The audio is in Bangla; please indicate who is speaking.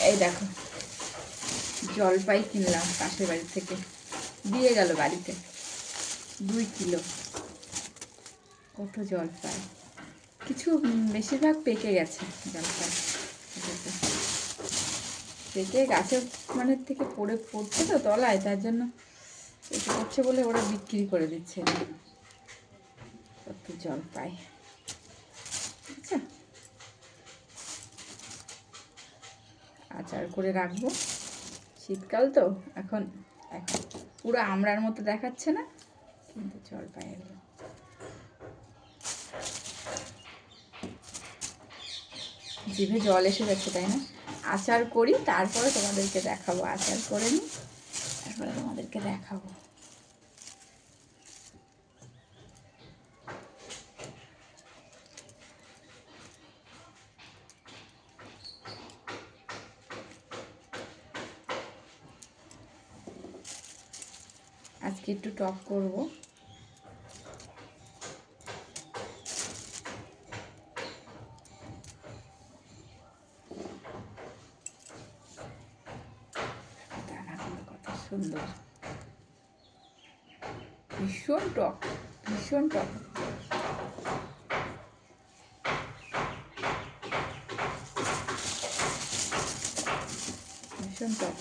Speaker 1: এই দেখো জলপাই কিনলাম পাশের বাড়ি থেকে, দিয়ে গেল বাড়িতে 2 কিলো। কত জলপাই, কিছু বেশিরভাগ পেকে গেছে জলপাই, পেকে গাছের মানে থেকে পড়ছে তো তলায়, তার জন্য পেকে পড়ছে বলে ওরা বিক্রি করে দিচ্ছে। কত জলপাই, আচ্ছা আচার করে রাখবো, শীতকাল তো এখন এখন পুরো আমড়ার মতো দেখাচ্ছে না, কিন্তু জলপাই এগুলো। জিভে জল এসে যাচ্ছে, তাই না? আচার করি তারপরে তোমাদেরকে দেখাবো, আচার করে নিই তারপরে তোমাদেরকে দেখাবো। আজকে একটু টক করব, দানাগুলো কত সুন্দর, ভীষণ টক, ভীষণ টক। ভীষণ টক।